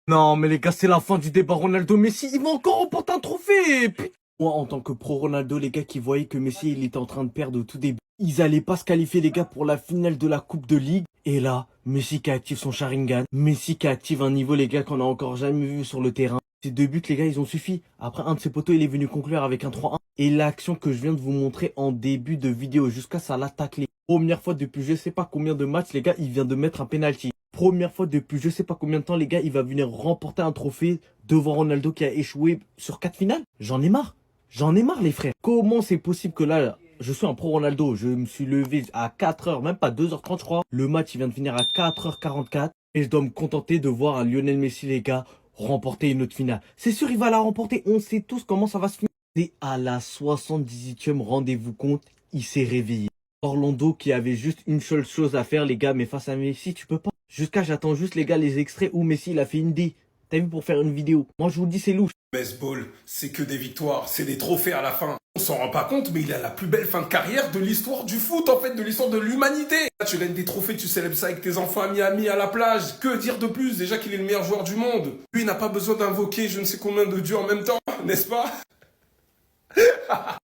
Non, mais les gars, c'est la fin du débat Ronaldo-Messi. Il va encore remporter un trophée. Putain. Moi, en tant que pro-Ronaldo, les gars qui voyaient que Messi, il était en train de perdre au tout début, ils allaient pas se qualifier, les gars, pour la finale de la Coupe de Ligue. Et là, Messi qui active son Sharingan. Messi qui active un niveau, les gars, qu'on a encore jamais vu sur le terrain. Ces deux buts, les gars, ils ont suffi. Après, un de ses poteaux, il est venu conclure avec un 3-1. Et l'action que je viens de vous montrer en début de vidéo, jusqu'à ça l'a taclé. Première fois depuis je sais pas combien de matchs, les gars, il vient de mettre un penalty. Première fois depuis je sais pas combien de temps, les gars, il va venir remporter un trophée devant Ronaldo qui a échoué sur 4 finales. J'en ai marre. J'en ai marre, les frères. Comment c'est possible que là, je suis un pro Ronaldo, je me suis levé à 4h, même pas 2h30, je crois. Le match, il vient de finir à 4h44. Et je dois me contenter de voir un Lionel Messi, les gars, remporter une autre finale. C'est sûr, il va la remporter. On sait tous comment ça va se finir. Et à la 78e, rendez-vous compte, il s'est réveillé. Orlando qui avait juste une seule chose à faire, les gars, mais face à Messi, tu peux pas. J'attends juste, les gars, les extraits où Messi, il a fait une D. T'as vu, pour faire une vidéo. Moi, je vous le dis, c'est louche. Baseball, c'est que des victoires, c'est des trophées à la fin. On s'en rend pas compte, mais il a la plus belle fin de carrière de l'histoire du foot, en fait, de l'histoire de l'humanité. Tu gagnes des trophées, tu célèbres ça avec tes enfants à Miami, à la plage. Que dire de plus? Déjà qu'il est le meilleur joueur du monde. Lui, il n'a pas besoin d'invoquer je ne sais combien de dieux en même temps, n'est-ce pas?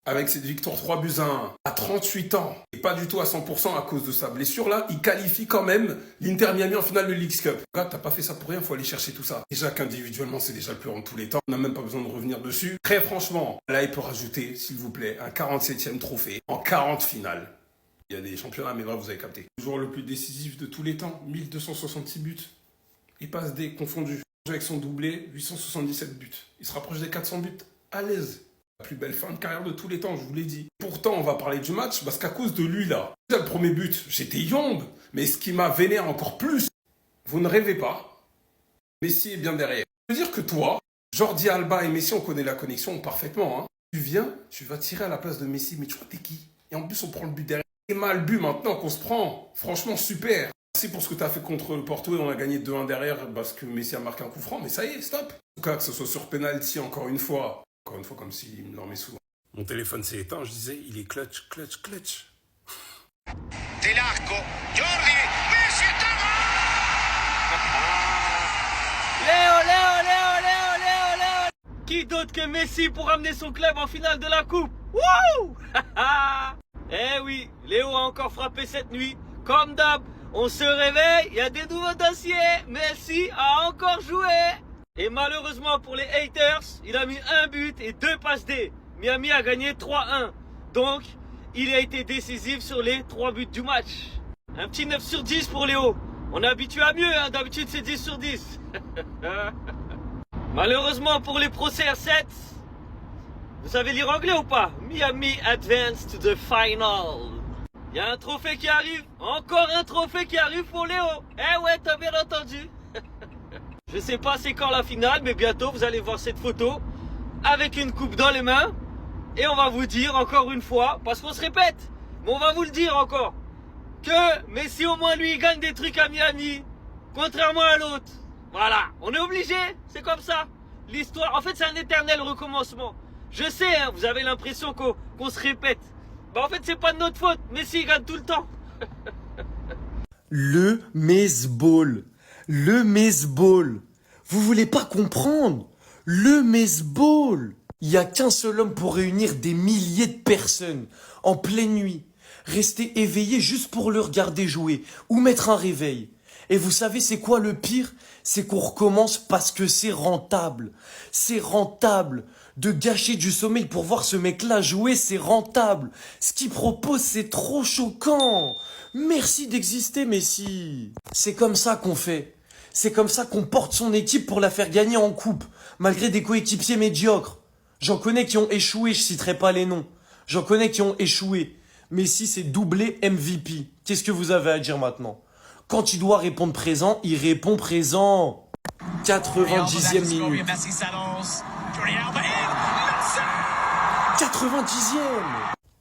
Avec cette victoire 3-1 à 38 ans, et pas du tout à 100% à cause de sa blessure là, il qualifie quand même l'Inter Miami en finale de Leagues Cup. Gars, t'as pas fait ça pour rien, faut aller chercher tout ça. Déjà qu'individuellement, c'est déjà le plus grand de tous les temps. On n'a même pas besoin de revenir dessus. Très franchement, là, il peut rajouter, s'il vous plaît, un 47e trophée en 40 finales. Il y a des championnats, mais bref, vous avez capté. Le joueur le plus décisif de tous les temps, 1266 buts. Il passe des confondus. Avec son doublé, 877 buts. Il se rapproche des 400 buts à l'aise. La plus belle fin de carrière de tous les temps, je vous l'ai dit. Pourtant, on va parler du match parce qu'à cause de lui, là, déjà le premier but, j'étais young, mais ce qui m'a vénère encore plus, vous ne rêvez pas, Messi est bien derrière. Je veux dire que toi, Jordi Alba et Messi, on connaît la connexion parfaitement. Hein. Tu viens, tu vas tirer à la place de Messi, mais tu crois t'es qui? Et en plus, on prend le but derrière. C'est mal but maintenant qu'on se prend. Franchement, super. Merci pour ce que tu as fait contre le Porto et on a gagné 2-1 derrière parce que Messi a marqué un coup franc, mais ça y est, stop. En tout cas, que ce soit sur penalty, encore une fois, comme s'il me l'en met souvent. Mon téléphone s'est éteint, je disais, il est clutch. Dell'Arco, Jordi, Messi e Léo. Qui d'autre que Messi pour amener son club en finale de la coupe? Wouh. Eh oui, Léo a encore frappé cette nuit. Comme d'hab, on se réveille, il y a des nouveaux dossiers. Messi a encore joué. Et malheureusement pour les haters, il a mis un but et 2 passes D. Miami a gagné 3-1. Donc, il a été décisif sur les 3 buts du match. Un petit 9 sur 10 pour Léo. On est habitué à mieux, hein. D'habitude c'est 10 sur 10. Malheureusement pour les Pro CR7, vous savez lire anglais ou pas? Miami advanced to the final. Il y a un trophée qui arrive. Encore un trophée qui arrive pour Léo. Eh ouais, t'as bien entendu. Je sais pas c'est quand la finale, mais bientôt vous allez voir cette photo avec une coupe dans les mains. Et on va vous dire encore une fois, parce qu'on se répète, mais on va vous le dire encore, que Messi au moins lui il gagne des trucs à Miami, contrairement à l'autre. Voilà, on est obligé, c'est comme ça. L'histoire, en fait c'est un éternel recommencement. Je sais, hein, vous avez l'impression qu'on se répète. Bah en fait c'est pas de notre faute, Messi il gagne tout le temps. Le Mesball. Le Mesball. Vous voulez pas comprendre? Le Mesball. Il y a qu'un seul homme pour réunir des milliers de personnes en pleine nuit. Rester éveillé juste pour le regarder jouer ou mettre un réveil. Et vous savez c'est quoi le pire? C'est qu'on recommence parce que c'est rentable. C'est rentable. De gâcher du sommeil pour voir ce mec-là jouer, c'est rentable. Ce qu'il propose, c'est trop choquant. Merci d'exister, Messi. C'est comme ça qu'on fait. C'est comme ça qu'on porte son équipe pour la faire gagner en coupe, malgré des coéquipiers médiocres. J'en connais qui ont échoué, je citerai pas les noms. J'en connais qui ont échoué. Messi, c'est doublé MVP. Qu'est-ce que vous avez à dire maintenant? Quand il doit répondre présent, il répond présent. 90e minute.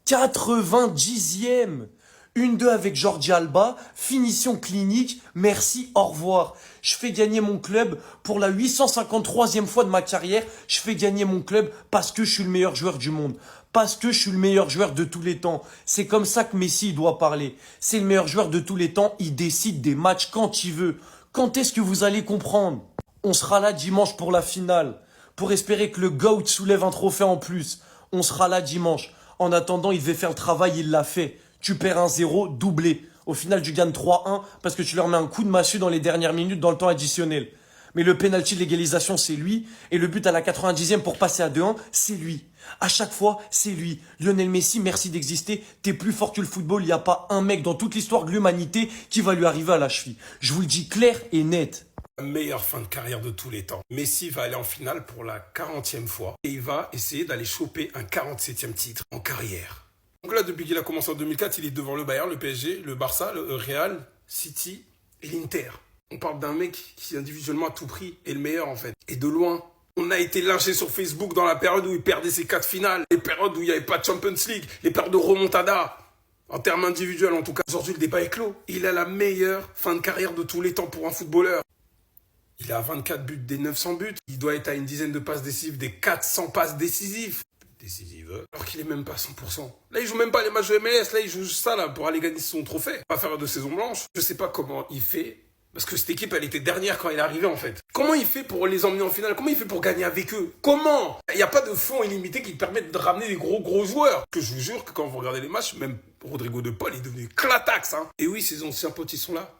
90e 1-2 avec Jordi Alba, finition clinique, merci, au revoir. Je fais gagner mon club pour la 853e fois de ma carrière. Je fais gagner mon club parce que je suis le meilleur joueur du monde. Parce que je suis le meilleur joueur de tous les temps. C'est comme ça que Messi doit parler. C'est le meilleur joueur de tous les temps, il décide des matchs quand il veut. Quand est-ce que vous allez comprendre? On sera là dimanche pour la finale. Pour espérer que le GOAT soulève un trophée en plus. On sera là dimanche. En attendant, il devait faire le travail, il l'a fait. Tu perds 1-0, doublé. Au final, tu gagnes 3-1 parce que tu leur mets un coup de massue dans les dernières minutes dans le temps additionnel. Mais le penalty de l'égalisation, c'est lui. Et le but à la 90e pour passer à 2-1, c'est lui. À chaque fois, c'est lui. Lionel Messi, merci d'exister. T'es plus fort que le football. Il n'y a pas un mec dans toute l'histoire de l'humanité qui va lui arriver à la cheville. Je vous le dis clair et net. La meilleure fin de carrière de tous les temps. Messi va aller en finale pour la 40e fois et il va essayer d'aller choper un 47e titre en carrière. Donc là, depuis qu'il a commencé en 2004, il est devant le Bayern, le PSG, le Barça, le Real, City et l'Inter. On parle d'un mec qui individuellement à tout prix est le meilleur en fait. Et de loin, on a été lynché sur Facebook dans la période où il perdait ses 4 finales, les périodes où il n'y avait pas de Champions League, les périodes de remontada. En termes individuels en tout cas, aujourd'hui le débat est clos. Il a la meilleure fin de carrière de tous les temps pour un footballeur. Il a 24 buts des 900 buts. Il doit être à une dizaine de passes décisives des 400 passes décisives. Alors qu'il est même pas à 100%. Là, il joue même pas les matchs de MLS. Là, il joue juste ça là, pour aller gagner son trophée. Pas faire de saison blanche. Je sais pas comment il fait. Parce que cette équipe, elle était dernière quand il est arrivé en fait. Comment il fait pour les emmener en finale? Comment il fait pour gagner avec eux? Comment? Il n'y a pas de fonds illimités qui permettent de ramener des gros joueurs. Que je vous jure que quand vous regardez les matchs, même Rodrigo de Paul est devenu clatax. Hein. Et oui, ces anciens potes, ils sont là.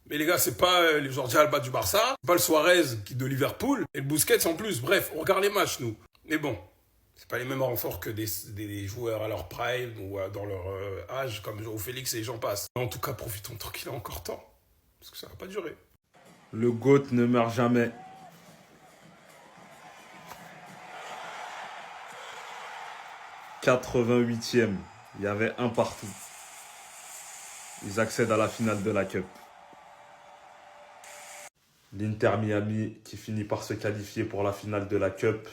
Mais les gars, c'est pas les Jordi Alba du Barça, c'est pas le Suarez qui est de Liverpool, et le Busquets en plus. Bref, on regarde les matchs, nous. Mais bon, c'est pas les mêmes renforts que des joueurs à leur prime ou dans leur âge, comme João Félix et j'en passe. En tout cas, profitons tant qu'il a encore temps, parce que ça va pas durer. Le GOAT ne meurt jamais. « 88e, il y avait un partout. Ils accèdent à la finale de la Cup. L'Inter Miami qui finit par se qualifier pour la finale de la Cup.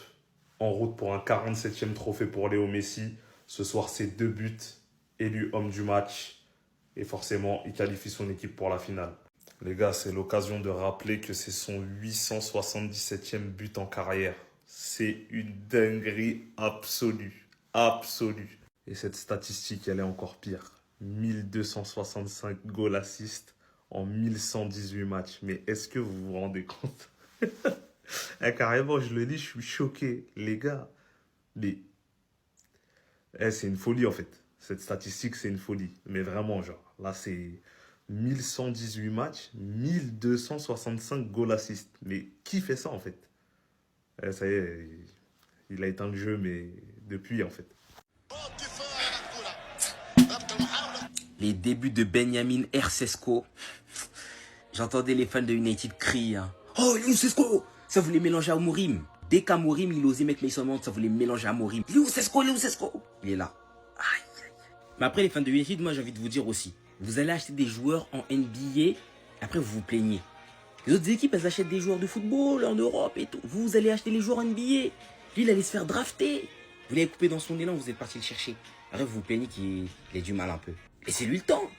En route pour un 47e trophée pour Léo Messi. Ce soir, c'est 2 buts, élu homme du match. Et forcément, il qualifie son équipe pour la finale. Les gars, c'est l'occasion de rappeler que c'est son 877e but en carrière. C'est une dinguerie absolue. Absolue. Et cette statistique, elle est encore pire. 1265 goal assists en 1118 matchs. Mais est-ce que vous vous rendez compte? Carrément, je le dis, je suis choqué. Les gars, mais c'est une folie en fait. Cette statistique, c'est une folie. Mais vraiment, genre, là, c'est 1118 matchs, 1265 goal assists. Mais qui fait ça en fait? Ça y est, il a éteint le jeu, mais depuis en fait. Les débuts de Benjamin Sesko. J'entendais les fans de United crier. Hein. Oh, Léo Sesko! Ça voulait mélanger à Mourim. Dès qu'Amorim, il osait mettre Mason Mount, ça voulait mélanger à Mourim. Léo Sesko! Il est là. Aïe, aïe. Mais après, les fans de United, moi, j'ai envie de vous dire aussi. Vous allez acheter des joueurs en NBA, après vous vous plaignez. Les autres équipes, elles achètent des joueurs de football en Europe et tout. Vous allez acheter les joueurs en NBA. Lui, il allait se faire drafter. Vous l'avez coupé dans son élan, vous êtes parti le chercher. Après, vous vous plaignez qu'il ait du mal un peu. Et c'est lui le temps.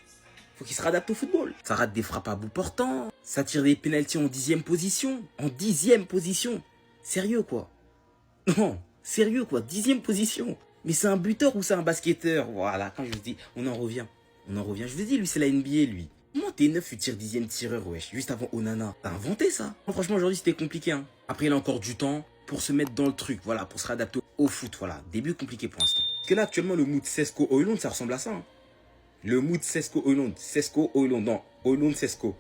Faut qu'il se réadapte au football. Ça rate des frappes à bout portant. Ça tire des pénaltys en 10e position. En 10e position. Sérieux, quoi. Non, sérieux, quoi. 10e position. Mais c'est un buteur ou c'est un basketteur? Voilà, quand je vous dis, on en revient. Je vous dis, lui, c'est la NBA, lui. Comment t'es 9, tu tires 10e tireur, wesh, juste avant Onana? T'as inventé ça? Non, franchement, aujourd'hui, c'était compliqué, hein. Après, il a encore du temps pour se mettre dans le truc, voilà, pour se réadapter au foot, voilà. Début compliqué pour l'instant. Parce que là, actuellement, le mood Sesko-Højlund, ça ressemble à ça, hein. Le mood Sesko-Højlund. Sesko-Højlund, non. Højlund-Sesko.